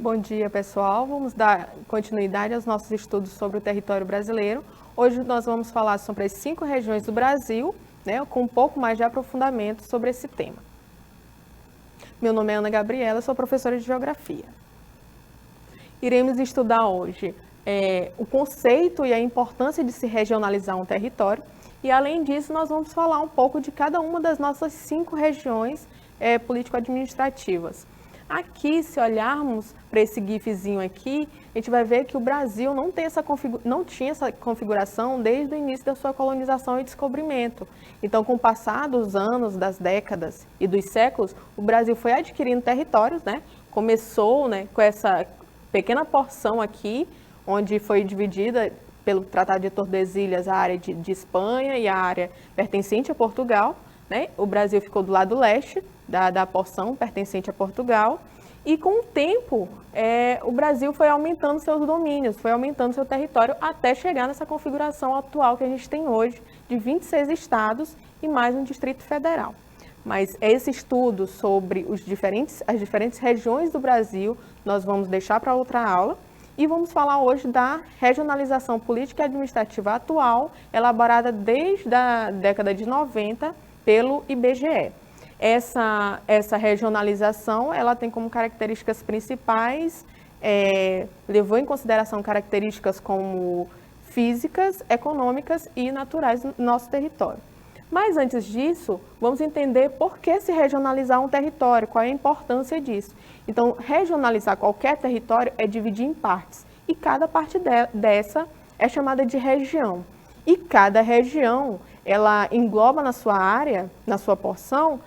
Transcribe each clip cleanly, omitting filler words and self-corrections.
Bom dia, pessoal. Vamos dar continuidade aos nossos estudos sobre o território brasileiro. Hoje nós vamos falar sobre as 5 regiões do Brasil, com um pouco mais de aprofundamento sobre esse tema. Meu nome é Ana Gabriela, sou professora de Geografia. Iremos estudar hoje o conceito e a importância de se regionalizar um território e, além disso, nós vamos falar um pouco de cada uma das nossas 5 regiões político-administrativas. Aqui, se olharmos para esse gifzinho aqui, a gente vai ver que o Brasil não tinha essa configuração desde o início da sua colonização e descobrimento. Então, com o passar dos anos, das décadas e dos séculos, o Brasil foi adquirindo territórios, Começou, com essa pequena porção aqui, onde foi dividida pelo Tratado de Tordesilhas a área de Espanha e a área pertencente a Portugal. O Brasil ficou do lado leste da porção pertencente a Portugal, e com o tempo o Brasil foi aumentando seus domínios, foi aumentando seu território até chegar nessa configuração atual que a gente tem hoje, de 26 estados e mais um Distrito Federal. Mas esse estudo sobre as diferentes regiões do Brasil nós vamos deixar para outra aula, e vamos falar hoje da regionalização política e administrativa atual, elaborada desde a década de 90 pelo IBGE. Essa regionalização, ela tem como características principais, levou em consideração características como físicas, econômicas e naturais do nosso território. Mas antes disso, vamos entender por que se regionalizar um território, qual é a importância disso. Então, regionalizar qualquer território é dividir em partes, e cada parte dessa é chamada de região. E cada região, ela engloba na sua área, na sua porção,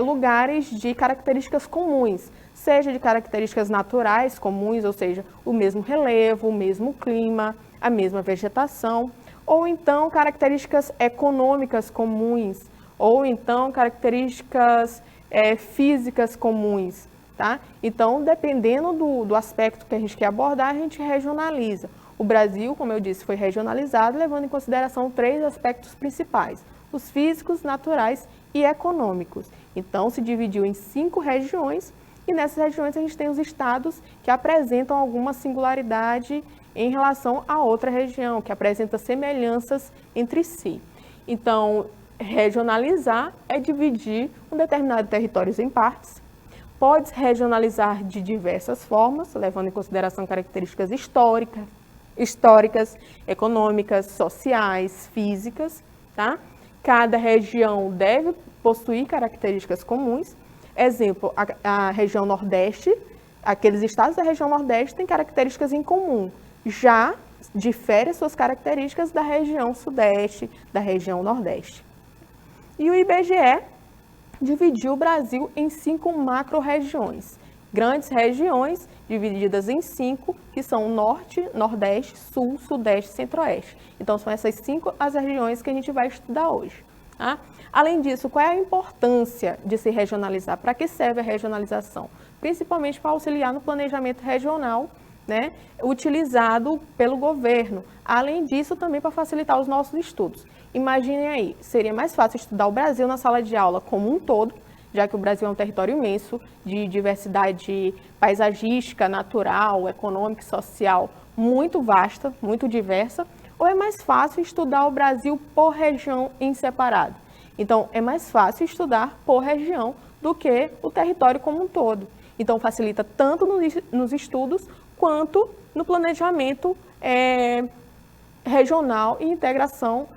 lugares de características comuns, seja de características naturais comuns, ou seja, o mesmo relevo, o mesmo clima, a mesma vegetação, ou então características econômicas comuns, ou então características físicas comuns, tá? Então, dependendo do aspecto que a gente quer abordar, a gente regionaliza. O Brasil, como eu disse, foi regionalizado, levando em consideração 3 aspectos principais: os físicos, naturais e econômicos. Então, se dividiu em 5 regiões, e nessas regiões a gente tem os estados que apresentam alguma singularidade em relação a outra região, que apresenta semelhanças entre si. Então, regionalizar é dividir um determinado território em partes. Pode regionalizar de diversas formas, levando em consideração características históricas, econômicas, sociais, físicas, tá? Cada região deve possuir características comuns. Exemplo, a região Nordeste, aqueles estados da região Nordeste têm características em comum, já difere suas características da região Sudeste, da região Nordeste. E o IBGE dividiu o Brasil em 5 macro-regiões, grandes regiões divididas em 5, que são Norte, Nordeste, Sul, Sudeste e Centro-Oeste. Então, são essas 5 as regiões que a gente vai estudar hoje. Tá? Além disso, qual é a importância de se regionalizar? Para que serve a regionalização? Principalmente para auxiliar no planejamento regional, utilizado pelo governo. Além disso, também para facilitar os nossos estudos. Imaginem aí, seria mais fácil estudar o Brasil na sala de aula como um todo, já que o Brasil é um território imenso, de diversidade paisagística, natural, econômica e social muito vasta, muito diversa, ou é mais fácil estudar o Brasil por região em separado? Então, é mais fácil estudar por região do que o território como um todo. Então, facilita tanto nos estudos quanto no planejamento regional e integração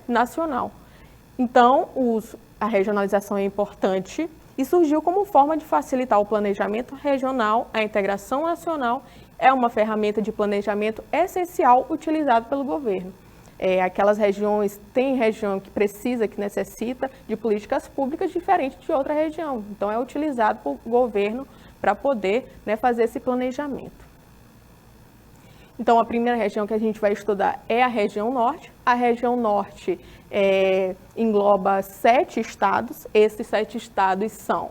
nacional. Então, a regionalização é importante e surgiu como forma de facilitar o planejamento regional, a integração nacional. É uma ferramenta de planejamento essencial utilizada pelo governo. Aquelas regiões, tem região que precisa, que necessita de políticas públicas diferentes de outra região. Então, é utilizado pelo governo para poder fazer esse planejamento. Então, a primeira região que a gente vai estudar é a região Norte. A região Norte engloba 7 estados. Esses 7 estados são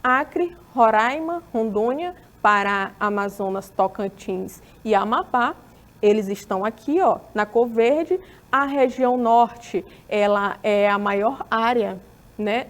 Acre, Roraima, Rondônia, Pará, Amazonas, Tocantins e Amapá. Eles estão aqui, na cor verde. A região Norte, ela é a maior área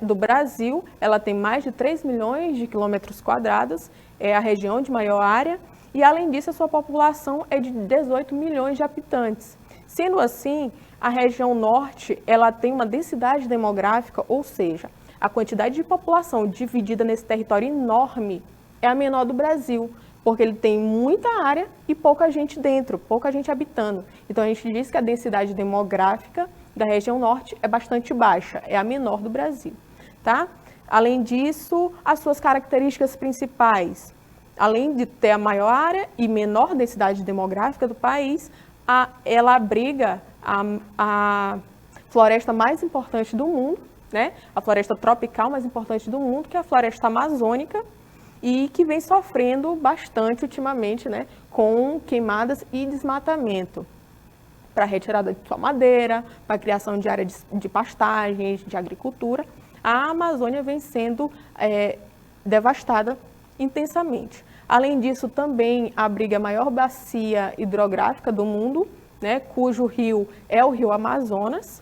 do Brasil. Ela tem mais de 3 milhões de quilômetros quadrados. é a região de maior área e, além disso, a sua população é de 18 milhões de habitantes. Sendo assim, a região norte, ela tem uma densidade demográfica, ou seja, a quantidade de população dividida nesse território enorme é a menor do Brasil, porque ele tem muita área e pouca gente dentro, pouca gente habitando. Então, a gente diz que a densidade demográfica da região norte é bastante baixa, é a menor do Brasil, tá? Além disso, as suas características principais, além de ter a maior área e menor densidade demográfica do país, ela abriga a floresta mais importante do mundo, né? A floresta tropical mais importante do mundo, que é a floresta amazônica, e que vem sofrendo bastante ultimamente, né, com queimadas e desmatamento, para retirada de sua madeira, para criação de áreas de pastagens, de agricultura. A Amazônia vem sendo devastada intensamente. Além disso, também abriga a maior bacia hidrográfica do mundo, né, cujo rio é o Rio Amazonas,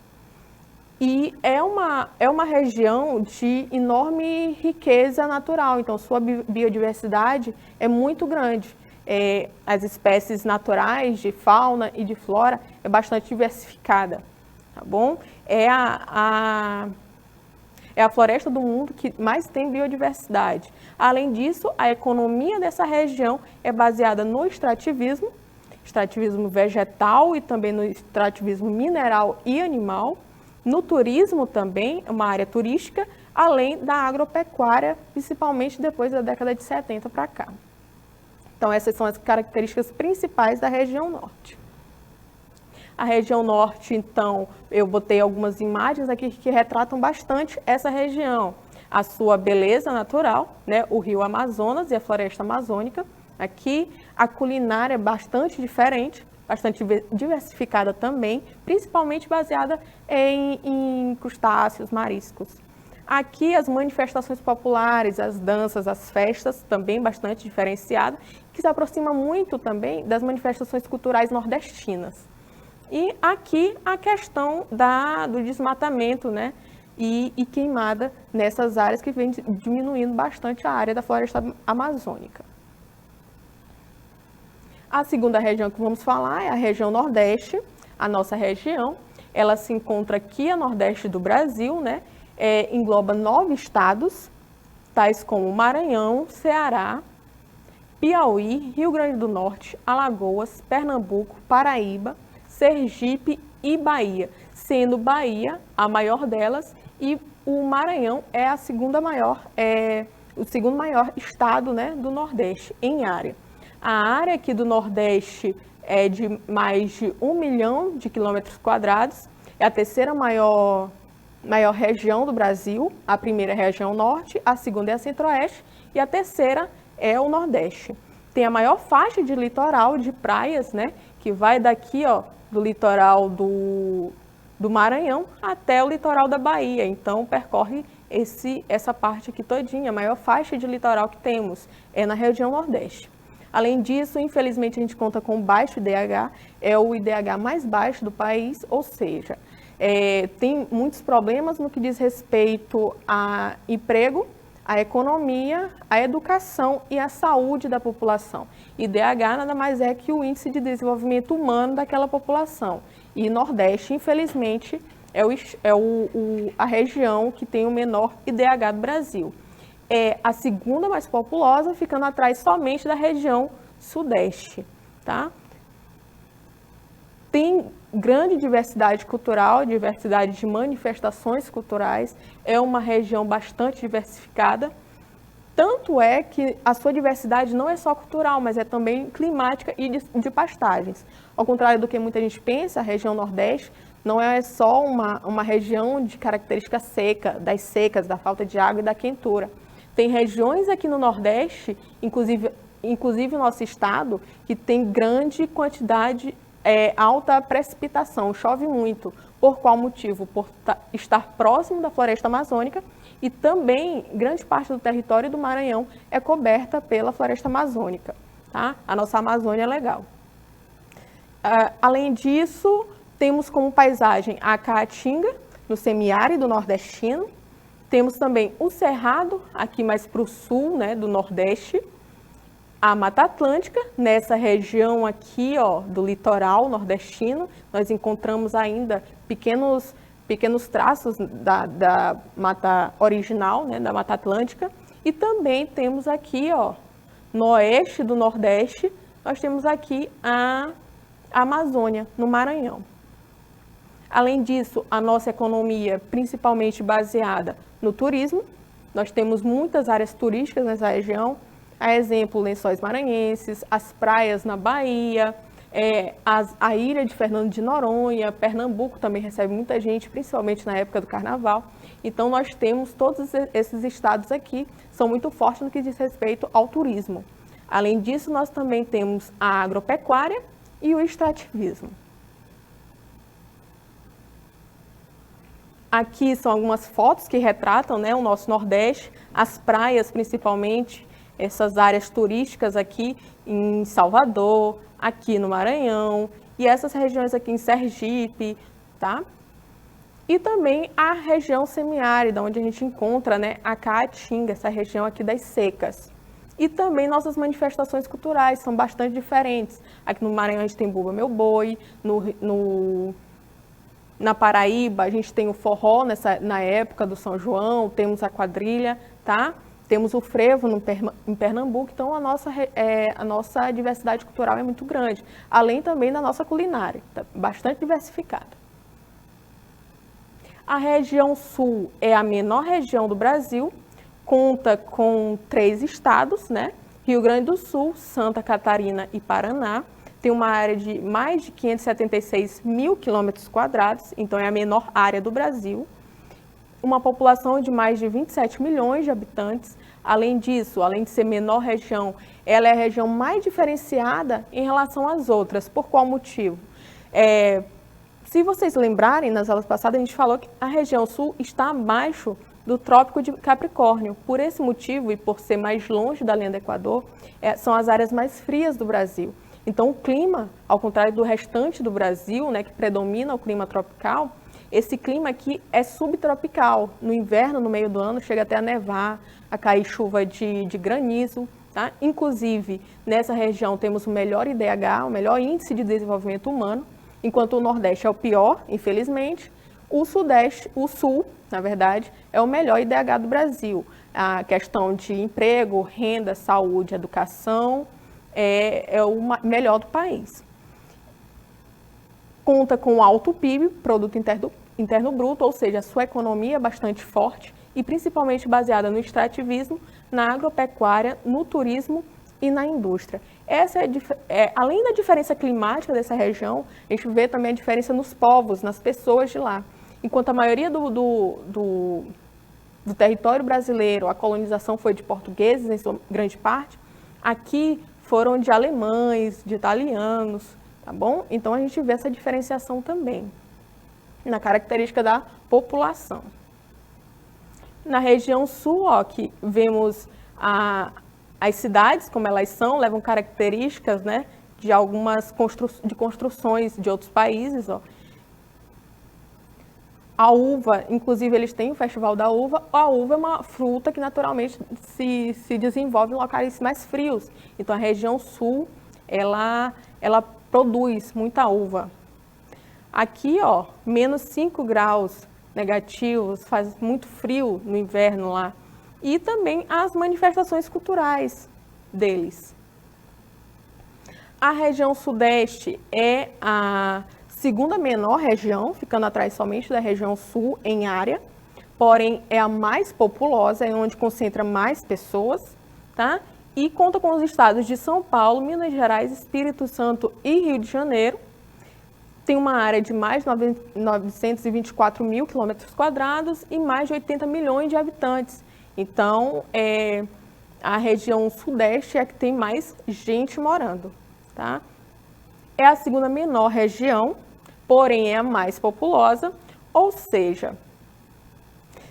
e é uma região de enorme riqueza natural, então sua biodiversidade é muito grande. As espécies naturais de fauna e de flora é bastante diversificada, tá bom? É a floresta do mundo que mais tem biodiversidade. Além disso, a economia dessa região é baseada no extrativismo vegetal e também no extrativismo mineral e animal, no turismo também, uma área turística, além da agropecuária, principalmente depois da década de 70 para cá. Então, essas são as características principais da região norte. A região norte, então, eu botei algumas imagens aqui que retratam bastante essa região. A sua beleza natural, né, o rio Amazonas e a floresta amazônica. Aqui, a culinária é bastante diferente, bastante diversificada também, principalmente baseada em crustáceos, mariscos. Aqui as manifestações populares, as danças, as festas, também bastante diferenciadas, que se aproxima muito também das manifestações culturais nordestinas. E aqui a questão do desmatamento, né, e queimada nessas áreas que vem diminuindo bastante a área da floresta amazônica. A segunda região que vamos falar é a região Nordeste. A nossa região, ela se encontra aqui a nordeste do Brasil, né? Engloba 9 estados, tais como Maranhão, Ceará, Piauí, Rio Grande do Norte, Alagoas, Pernambuco, Paraíba, Sergipe e Bahia, sendo Bahia a maior delas e o Maranhão é o segundo maior estado, né, do Nordeste em área. A área aqui do Nordeste é de mais de 1 milhão de quilômetros quadrados, é a terceira maior região do Brasil, a primeira é a região Norte, a segunda é a Centro-Oeste e a terceira é o Nordeste. Tem a maior faixa de litoral de praias, né, que vai daqui, ó, do litoral do Maranhão até o litoral da Bahia, então percorre essa parte aqui todinha, a maior faixa de litoral que temos é na região Nordeste. Além disso, infelizmente, a gente conta com baixo IDH, é o IDH mais baixo do país, ou seja, tem muitos problemas no que diz respeito a emprego, a economia, a educação e a saúde da população. IDH nada mais é que o índice de desenvolvimento humano daquela população. E Nordeste, infelizmente, é a região que tem o menor IDH do Brasil. É a segunda mais populosa, ficando atrás somente da região Sudeste, tá? Tem grande diversidade cultural, diversidade de manifestações culturais, é uma região bastante diversificada, tanto é que a sua diversidade não é só cultural, mas é também climática e de pastagens. Ao contrário do que muita gente pensa, a região Nordeste não é só uma região de característica seca, das secas, da falta de água e da quentura. Tem regiões aqui no Nordeste, inclusive o nosso estado, que tem grande quantidade, alta precipitação, chove muito. Por qual motivo? Por estar próximo da floresta amazônica e também grande parte do território do Maranhão é coberta pela floresta amazônica, tá? A nossa Amazônia é legal. Além disso, temos como paisagem a Caatinga, no semiárido nordestino. Temos também o Cerrado, aqui mais para o sul, né, do Nordeste, a Mata Atlântica. Nessa região aqui, ó, do litoral nordestino, nós encontramos ainda pequenos traços da mata original, né, da Mata Atlântica. E também temos aqui, ó, no oeste do Nordeste, nós temos aqui a Amazônia, no Maranhão. Além disso, a nossa economia, principalmente baseada no turismo, nós temos muitas áreas turísticas nessa região, a exemplo, Lençóis Maranhenses, as praias na Bahia, a ilha de Fernando de Noronha, Pernambuco também recebe muita gente, principalmente na época do Carnaval. Então, nós temos todos esses estados aqui, são muito fortes no que diz respeito ao turismo. Além disso, nós também temos a agropecuária e o extrativismo. Aqui são algumas fotos que retratam, né, o nosso Nordeste, as praias principalmente, essas áreas turísticas aqui em Salvador, aqui no Maranhão, e essas regiões aqui em Sergipe, tá? E também a região semiárida, onde a gente encontra, né, a Caatinga, essa região aqui das secas. E também nossas manifestações culturais são bastante diferentes. Aqui no Maranhão a gente tem Bumba Meu Boi, na Paraíba, a gente tem o forró na época do São João, temos a quadrilha, tá? Temos o frevo em Pernambuco, então a nossa diversidade cultural é muito grande. Além também da nossa culinária, tá bastante diversificada. A região sul é a menor região do Brasil, conta com 3 estados, né? Rio Grande do Sul, Santa Catarina e Paraná. Tem uma área de mais de 576 mil quilômetros quadrados, então é a menor área do Brasil. Uma população de mais de 27 milhões de habitantes. Além disso, além de ser menor região, ela é a região mais diferenciada em relação às outras. Por qual motivo? Se vocês lembrarem, nas aulas passadas, a gente falou que a região sul está abaixo do Trópico de Capricórnio. Por esse motivo, e por ser mais longe da linha do Equador, são as áreas mais frias do Brasil. Então, o clima, ao contrário do restante do Brasil, né, que predomina o clima tropical, esse clima aqui é subtropical. No inverno, no meio do ano, chega até a nevar, a cair chuva de granizo. Tá? Inclusive, nessa região temos o melhor IDH, o melhor índice de desenvolvimento humano, enquanto o Nordeste é o pior, infelizmente. O Sul, na verdade, é o melhor IDH do Brasil. A questão de emprego, renda, saúde, educação, é o melhor do país. Conta com alto PIB, Produto Interno Bruto, ou seja, a sua economia é bastante forte e principalmente baseada no extrativismo, na agropecuária, no turismo e na indústria. Além da diferença climática dessa região, a gente vê também a diferença nos povos, nas pessoas de lá. Enquanto a maioria do território brasileiro, a colonização foi de portugueses, em sua grande parte, aqui foram de alemães, de italianos, tá bom? Então, a gente vê essa diferenciação também na característica da população. Na região sul, ó, que vemos as cidades, como elas são, levam características, né, de algumas construções de outros países, ó. A uva, inclusive, eles têm o Festival da Uva. A uva é uma fruta que naturalmente se desenvolve em locais mais frios. Então, a região sul, ela produz muita uva. Aqui, ó, menos 5 graus negativos, faz muito frio no inverno lá. E também as manifestações culturais deles. A região sudeste é a segunda menor região, ficando atrás somente da região sul em área, porém é a mais populosa, é onde concentra mais pessoas, tá? E conta com os estados de São Paulo, Minas Gerais, Espírito Santo e Rio de Janeiro. Tem uma área de mais de 924 mil quilômetros quadrados e mais de 80 milhões de habitantes. Então, a região sudeste é a que tem mais gente morando, tá? É a segunda menor região, porém é a mais populosa, ou seja,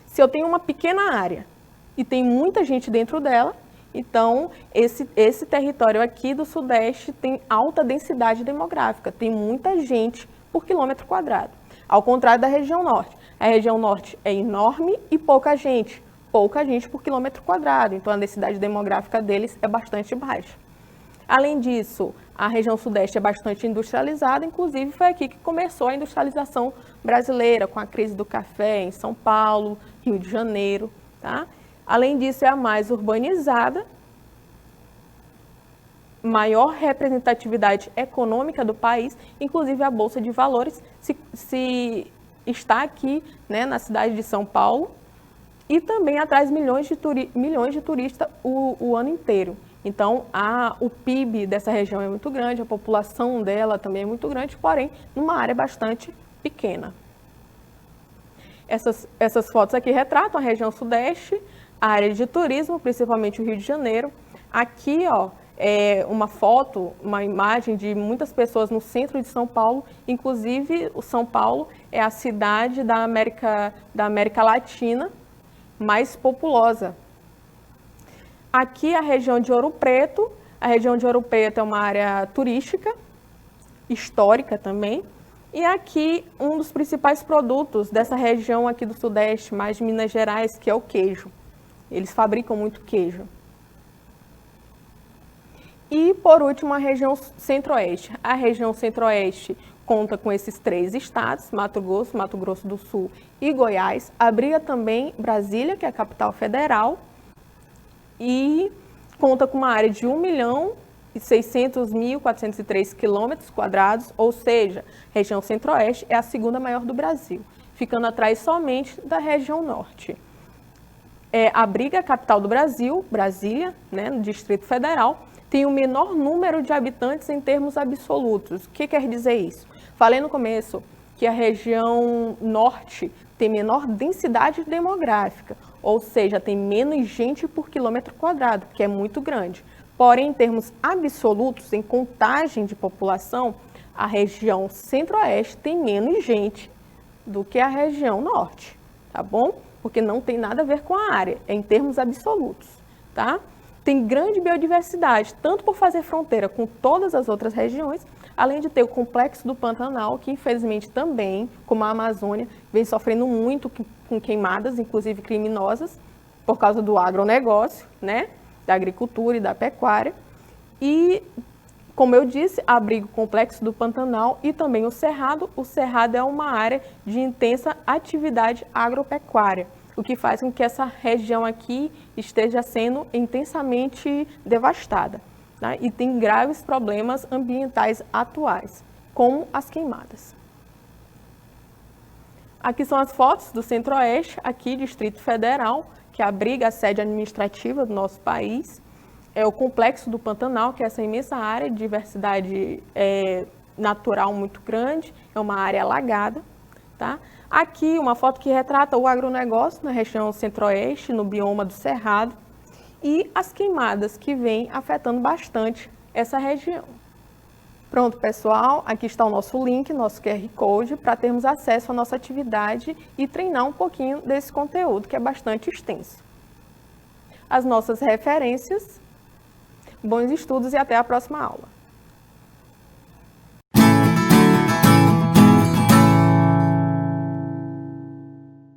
se eu tenho uma pequena área e tem muita gente dentro dela, então esse território aqui do Sudeste tem alta densidade demográfica, tem muita gente por quilômetro quadrado, ao contrário da região Norte. A região Norte é enorme e pouca gente por quilômetro quadrado, então a densidade demográfica deles é bastante baixa. Além disso, a região sudeste é bastante industrializada, inclusive foi aqui que começou a industrialização brasileira, com a crise do café em São Paulo, Rio de Janeiro, tá? Além disso, é a mais urbanizada, maior representatividade econômica do país, inclusive a Bolsa de Valores se está aqui, né, na cidade de São Paulo, e também atrai milhões de turistas o ano inteiro. Então, o PIB dessa região é muito grande, a população dela também é muito grande, porém, numa área bastante pequena. Essas fotos aqui retratam a região sudeste, a área de turismo, principalmente o Rio de Janeiro. Aqui, ó, é uma foto, uma imagem de muitas pessoas no centro de São Paulo, inclusive o São Paulo é a cidade da América Latina mais populosa. Aqui a região de Ouro Preto. A região de Ouro Preto é uma área turística, histórica também. E aqui um dos principais produtos dessa região aqui do Sudeste, mais de Minas Gerais, que é o queijo. Eles fabricam muito queijo. E por último a região Centro-Oeste. A região Centro-Oeste conta com esses 3 estados, Mato Grosso do Sul e Goiás. Abriga também Brasília, que é a capital federal, e conta com uma área de 1.600.403 km², ou seja, a região Centro-Oeste é a segunda maior do Brasil, ficando atrás somente da região Norte. Abriga a capital do Brasil, Brasília, né, no Distrito Federal, tem o menor número de habitantes em termos absolutos. O que quer dizer isso? Falei no começo que a região Norte tem menor densidade demográfica, ou seja, tem menos gente por quilômetro quadrado, que é muito grande. Porém, em termos absolutos, em contagem de população, a região Centro-Oeste tem menos gente do que a região Norte, tá bom? Porque não tem nada a ver com a área, é em termos absolutos, tá? Tem grande biodiversidade, tanto por fazer fronteira com todas as outras regiões, além de ter o Complexo do Pantanal, que infelizmente também, como a Amazônia, vem sofrendo muito com queimadas, inclusive criminosas, por causa do agronegócio, né, da agricultura e da pecuária. E, como eu disse, abriga o Complexo do Pantanal e também o Cerrado. O Cerrado é uma área de intensa atividade agropecuária, o que faz com que essa região aqui esteja sendo intensamente devastada, né? E tem graves problemas ambientais atuais, como as queimadas. Aqui são as fotos do Centro-Oeste, aqui Distrito Federal, que abriga a sede administrativa do nosso país. É o Complexo do Pantanal, que é essa imensa área de diversidade natural muito grande, é uma área alagada, tá? Aqui uma foto que retrata o agronegócio na região Centro-Oeste, no bioma do Cerrado, e as queimadas que vêm afetando bastante essa região. Pronto, pessoal, aqui está o nosso link, nosso QR Code, para termos acesso à nossa atividade e treinar um pouquinho desse conteúdo, que é bastante extenso. As nossas referências, bons estudos e até a próxima aula.